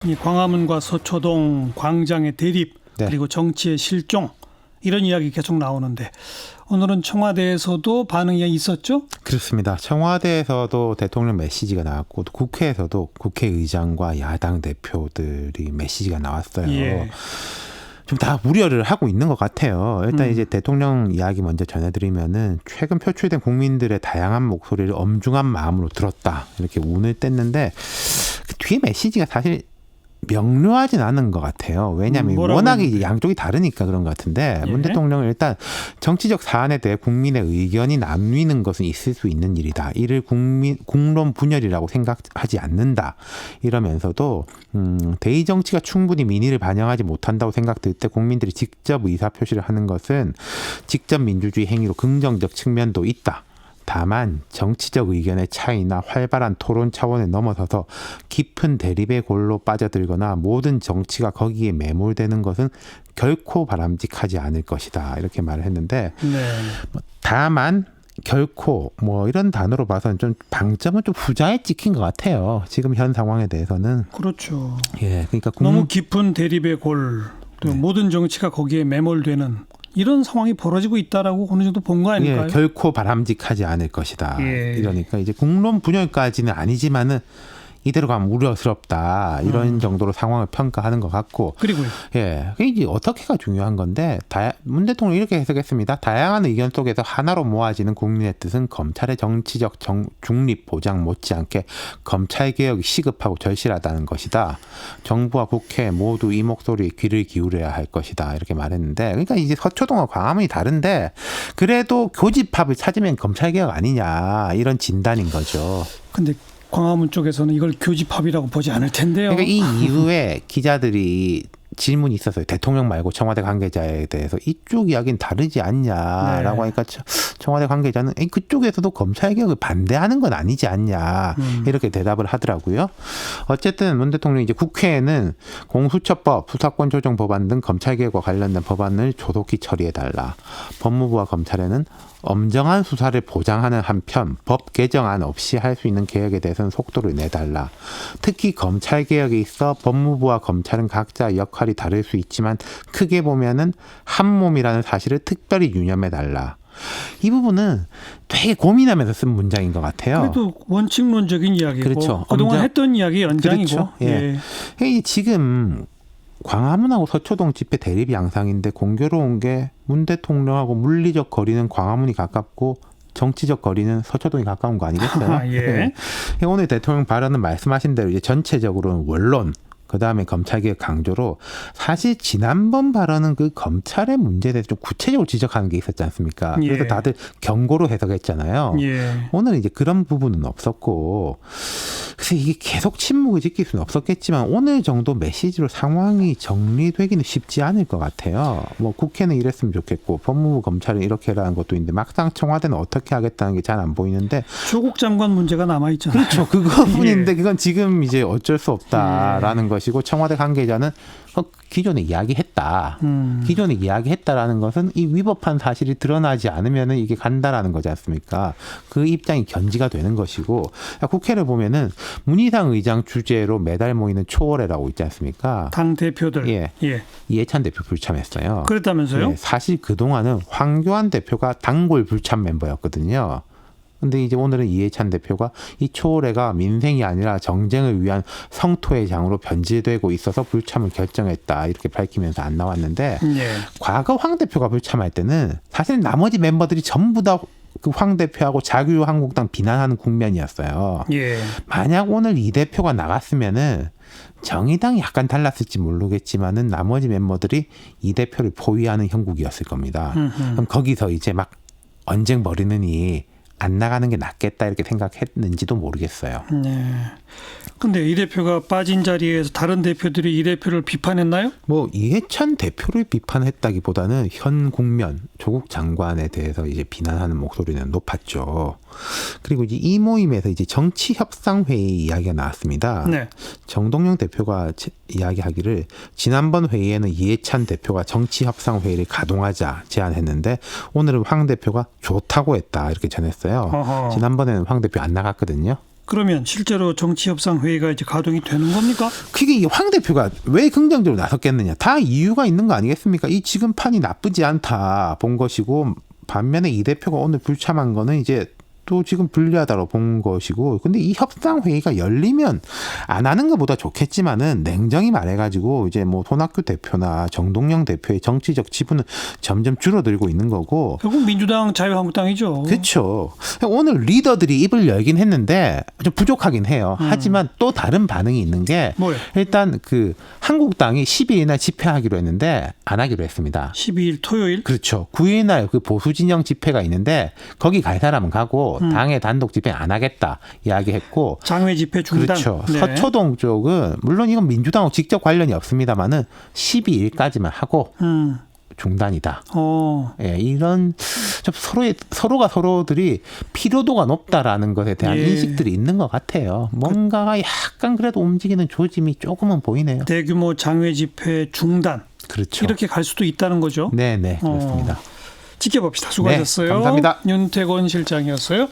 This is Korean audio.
이 광화문과 서초동 광장의 대립 네. 그리고 정치의 실종 이런 이야기 계속 나오는데 오늘은 청와대에서도 반응이 있었죠? 그렇습니다. 청와대에서도 대통령 메시지가 나왔고 또 국회에서도 국회의장과 야당 대표들이 메시지가 나왔어요. 예. 좀 다 우려를 하고 있는 것 같아요. 일단 이제 대통령 이야기 먼저 전해드리면은 최근 표출된 국민들의 다양한 목소리를 엄중한 마음으로 들었다 이렇게 운을 뗐는데 그 뒤에 메시지가 사실 명료하진 않은 것 같아요. 왜냐하면 워낙에 이제 양쪽이 다르니까 그런 것 같은데 예. 문 대통령은 일단 정치적 사안에 대해 국민의 의견이 나뉘는 것은 있을 수 있는 일이다. 이를 국론 분열이라고 생각하지 않는다. 이러면서도 대의 정치가 충분히 민의를 반영하지 못한다고 생각될 때 국민들이 직접 의사표시를 하는 것은 직접 민주주의 행위로 긍정적 측면도 있다. 다만 정치적 의견의 차이나 활발한 토론 차원에 넘어서서 깊은 대립의 골로 빠져들거나 모든 정치가 거기에 매몰되는 것은 결코 바람직하지 않을 것이다. 이렇게 말을 했는데 다만 결코 뭐 이런 단어로 봐서는 좀 방점은 좀 후자에 찍힌 것 같아요. 지금 현 상황에 대해서는. 그렇죠. 예, 그러니까 너무 깊은 대립의 골, 또 모든 정치가 거기에 매몰되는 이런 상황이 벌어지고 있다라고 어느 정도 본 거 아닐까요? 예, 결코 바람직하지 않을 것이다. 예. 이러니까 이제 국론 분열까지는 아니지만은 이대로 가면 우려스럽다 이런 정도로 상황을 평가하는 것 같고 그리고요. 예, 이게 어떻게가 중요한 건데 문 대통령이 이렇게 해석했습니다. 다양한 의견 속에서 하나로 모아지는 국민의 뜻은 검찰의 정치적 중립 보장 못지않게 검찰 개혁이 시급하고 절실하다는 것이다. 정부와 국회 모두 이 목소리에 귀를 기울여야 할 것이다 이렇게 말했는데 그러니까 이제 서초동과 광화문이 다른데 그래도 교집합을 찾으면 검찰 개혁 아니냐 이런 진단인 거죠. 근데 광화문 쪽에서는 이걸 교집합이라고 보지 않을 텐데요. 그러니까 이 이후에 기자들이 질문이 있었어요. 대통령 말고 청와대 관계자에 대해서 이쪽 이야기는 다르지 않냐라고 하니까 청와대 관계자는 그쪽에서도 검찰 개혁을 반대하는 건 아니지 않냐 이렇게 대답을 하더라고요. 어쨌든 문 대통령이 이제 국회에는 공수처법, 수사권 조정 법안 등 검찰 개혁과 관련된 법안을 조속히 처리해달라. 법무부와 검찰에는 엄정한 수사를 보장하는 한편 법 개정안 없이 할 수 있는 개혁에 대해서는 속도를 내달라. 특히 검찰 개혁에 있어 법무부와 검찰은 각자 역할이 다를 수 있지만 크게 보면은 한 몸이라는 사실을 특별히 유념해달라. 이 부분은 되게 고민하면서 쓴 문장인 것 같아요. 그래도 원칙론적인 이야기고 그렇죠. 그동안 했던 이야기 연장이고. 그렇죠. 예. 지금 광화문하고 서초동 집회 대립 양상인데 공교로운 게 문 대통령하고 물리적 거리는 광화문이 가깝고 정치적 거리는 서초동이 가까운 거 아니겠어요? 예. 오늘 대통령 발언은 말씀하신 대로 이제 전체적으로는 원론 그다음에 검찰개혁 강조로 사실 지난번 발언은 그 검찰의 문제에 대해서 좀 구체적으로 지적하는 게 있었지 않습니까? 예. 그래서 다들 경고로 해석했잖아요. 예. 오늘은 이제 그런 부분은 없었고 그래서 이게 계속 침묵을 지킬 수는 없었겠지만 오늘 정도 메시지로 상황이 정리되기는 쉽지 않을 것 같아요. 뭐 국회는 이랬으면 좋겠고 법무부 검찰은 이렇게 하라는 것도 있는데 막상 청와대는 어떻게 하겠다는 게 잘 안 보이는데 조국 장관 문제가 남아있잖아요. 그렇죠. 그거뿐인데 그건 지금 이제 어쩔 수 없다라는 것이고 청와대 관계자는 기존에 이야기했다. 기존에 이야기했다라는 것은 이 위법한 사실이 드러나지 않으면 이게 간다라는 거지 않습니까? 그 입장이 견지가 되는 것이고 국회를 보면은 문희상 의장 주재로 매달 모이는 초월회라고 있지 않습니까? 당 대표들. 예. 이해찬 대표 불참했어요. 그랬다면서요? 예, 사실 그동안은 황교안 대표가 단골 불참 멤버였거든요. 근데 이제 오늘은 이해찬 대표가 이 초월회가 민생이 아니라 정쟁을 위한 성토의 장으로 변질되고 있어서 불참을 결정했다 이렇게 밝히면서 안 나왔는데 과거 황 대표가 불참할 때는 사실 나머지 멤버들이 전부 다 그 황 대표하고 자유한국당 비난하는 국면이었어요. 만약 오늘 이 대표가 나갔으면은 정의당이 약간 달랐을지 모르겠지만은 나머지 멤버들이 이 대표를 포위하는 형국이었을 겁니다. 그럼 거기서 이제 막 언쟁 벌이느니 안 나가는 게 낫겠다 이렇게 생각했는지도 모르겠어요. 근데 이 대표가 빠진 자리에서 다른 대표들이 이 대표를 비판했나요? 뭐 이해찬 대표를 비판했다기보다는 현 국면 조국 장관에 대해서 이제 비난하는 목소리는 높았죠. 그리고 이제 이 모임에서 이제 정치 협상 회의 이야기가 나왔습니다. 정동영 대표가 이야기하기를 지난번 회의에는 이해찬 대표가 정치 협상 회의를 가동하자 제안했는데 오늘은 황 대표가 좋다고 했다 이렇게 전했어요. 지난번에는 황 대표 안 나갔거든요. 그러면 실제로 정치협상회의가 이제 가동이 되는 겁니까? 그게 이 황 대표가 왜 긍정적으로 나섰겠느냐. 다 이유가 있는 거 아니겠습니까? 이 지금 판이 나쁘지 않다 본 것이고, 반면에 이 대표가 오늘 불참한 거는 이제 또 지금 불리하다고 본 것이고, 근데 이 협상회의가 열리면 안 하는 것보다 좋겠지만은 냉정히 말해가지고 이제 뭐 손학규 대표나 정동영 대표의 정치적 지분은 점점 줄어들고 있는 거고. 결국 민주당 자유한국당이죠. 그렇죠. 오늘 리더들이 입을 열긴 했는데 좀 부족하긴 해요. 하지만 또 다른 반응이 있는 게 뭐예요? 일단 그 한국당이 12일 날 집회하기로 했는데 안 하기로 했습니다. 12일 토요일? 그렇죠. 9일 날 그 보수 진영 집회가 있는데 거기 갈 사람은 가고 당의 단독 집회 안 하겠다 이야기했고. 장외 집회 중단. 그렇죠. 네. 서초동 쪽은 물론 이건 민주당하고 직접 관련이 없습니다만은 12일까지만 하고 중단이다. 예, 이런 좀 서로가 서로들이 필요도가 높다라는 것에 대한 예. 인식들이 있는 것 같아요. 뭔가가 약간 그래도 움직이는 조짐이 조금은 보이네요. 대규모 장외 집회 중단. 그렇죠. 이렇게 갈 수도 있다는 거죠. 네네 그렇습니다. 지켜봅시다. 수고하셨어요. 네, 감사합니다. 윤태권 실장이었어요.